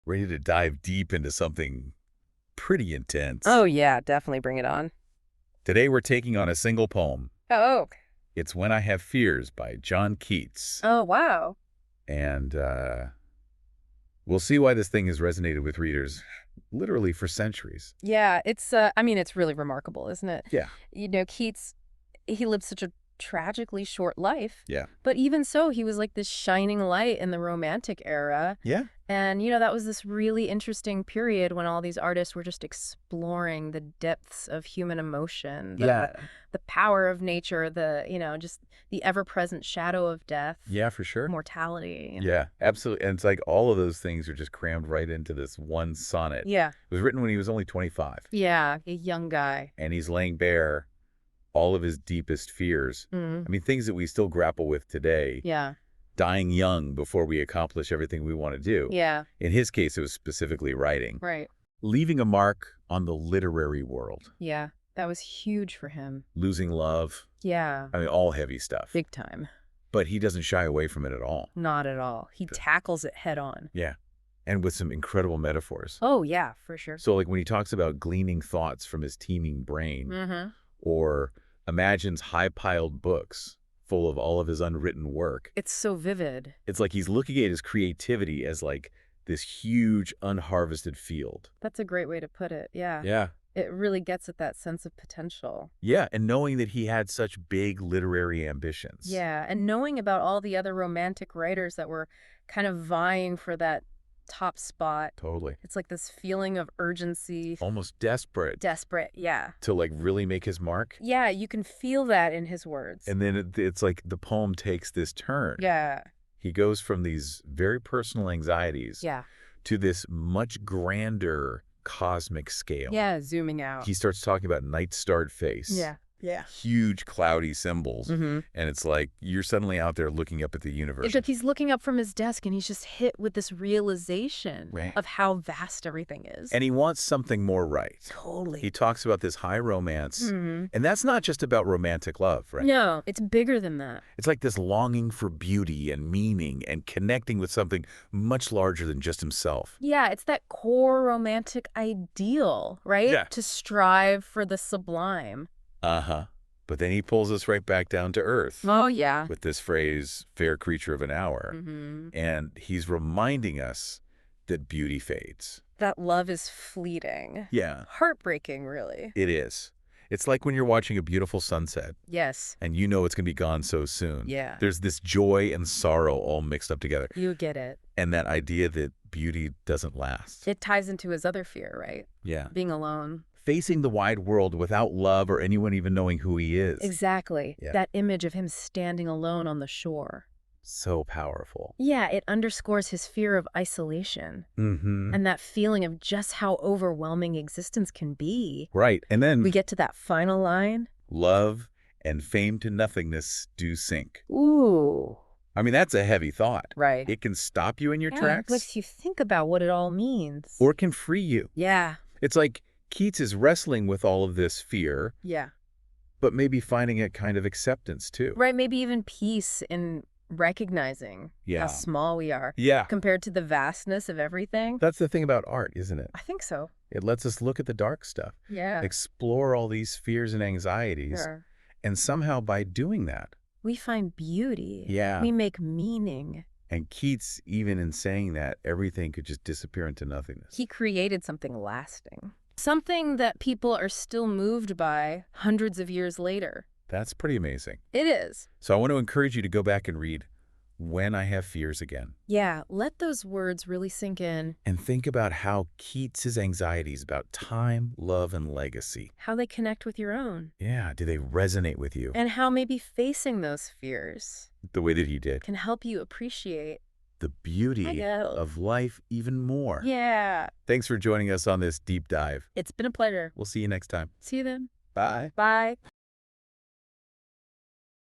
ready to dive deep into something pretty intense. Oh, yeah, definitely bring it on. Today we're taking on a single poem. Oh, It's When I Have Fears by John Keats. oh, wow. And we'll see why this thing has resonated with readers literally for centuries. Yeah, it's really remarkable, isn't it? Yeah. Keats, he lived such a tragically short life, Yeah. but even so, he was like this shining light in the Romantic era. Yeah. And, that was this really interesting period when all these artists were just exploring the depths of human emotion, the power of nature, just the ever-present shadow of death. Yeah, for sure. Mortality. Yeah, absolutely. And it's like all of those things are just crammed right into this one sonnet. Yeah. It was written when he was only 25. Yeah, a young guy. And he's laying bare all of his deepest fears. Mm. I mean, things that we still grapple with today. Yeah. Dying young before we accomplish everything we want to do. Yeah. In his case, it was specifically writing. Right. Leaving a mark on the literary world. Yeah, that was huge for him. Losing love. Yeah. I mean, all heavy stuff. Big time. But he doesn't shy away from it at all. Not at all. He tackles it head on. Yeah. And with some incredible metaphors. Oh, yeah, for sure. So like when he talks about gleaning thoughts from his teeming brain, or imagines high-piled books full of all of his unwritten work. It's so vivid. It's like he's looking at his creativity as like this huge unharvested field. That's a great way to put it, yeah. Yeah. It really gets at that sense of potential. Yeah, and knowing that he had such big literary ambitions. Yeah, and knowing about all the other Romantic writers that were kind of vying for that top spot. Totally. It's like this feeling of urgency. Almost desperate. Desperate, yeah. To like really make his mark. Yeah, you can feel that in his words. And then it's like the poem takes this turn. Yeah. He goes from these very personal anxieties to this much grander cosmic scale. Yeah, zooming out. He starts talking about night-starred face. Yeah. Yeah. Huge cloudy symbols. And it's like you're suddenly out there looking up at the universe. It's like he's looking up from his desk and he's just hit with this realization of how vast everything is. And he wants something more right. Totally. He talks about this high romance. And that's not just about romantic love, right? No, it's bigger than that. It's like this longing for beauty and meaning and connecting with something much larger than just himself. Yeah, it's that core romantic ideal, right? Yeah. To strive for the sublime. But then he pulls us right back down to earth. Oh, yeah. With this phrase, fair creature of an hour. And he's reminding us that beauty fades. That love is fleeting. Yeah. Heartbreaking, really. It is. It's like when you're watching a beautiful sunset. Yes. And you know it's going to be gone so soon. Yeah. There's this joy and sorrow all mixed up together. You get it. And that idea that beauty doesn't last. It ties into his other fear, right? Yeah. Being alone. Facing the wide world without love or anyone even knowing who he is. Exactly. Yeah. That image of him standing alone on the shore. So powerful. Yeah, it underscores his fear of isolation. And that feeling of just how overwhelming existence can be. Right. And then we get to that final line. Love and fame to nothingness do sink. Ooh. I mean, that's a heavy thought. Right. It can stop you in your It tracks. makes you think about what it all means. Or it can free you. Yeah. It's like Keats is wrestling with all of this fear. Yeah. But maybe finding a kind of acceptance, too. Right, maybe even peace in recognizing how small we are compared to the vastness of everything. That's the thing about art, isn't it? I think so. It lets us look at the dark stuff. Yeah. Explore all these fears and anxieties. Sure. And somehow by doing that, we find beauty. Yeah. We make meaning. And Keats, even in saying that, everything could just disappear into nothingness. He created something lasting. Something that people are still moved by hundreds of years later. That's pretty amazing. It is. So I want to encourage you to go back and read When I Have Fears again. Yeah, let those words really sink in. And think about how Keats's anxieties about time, love, and legacy. How they connect with your own. Yeah, do they resonate with you? And how maybe facing those fears The way that he did. can help you appreciate The beauty of life even more. Yeah. Thanks for joining us on this deep dive. It's been a pleasure. We'll see you next time. See you then. Bye. Bye.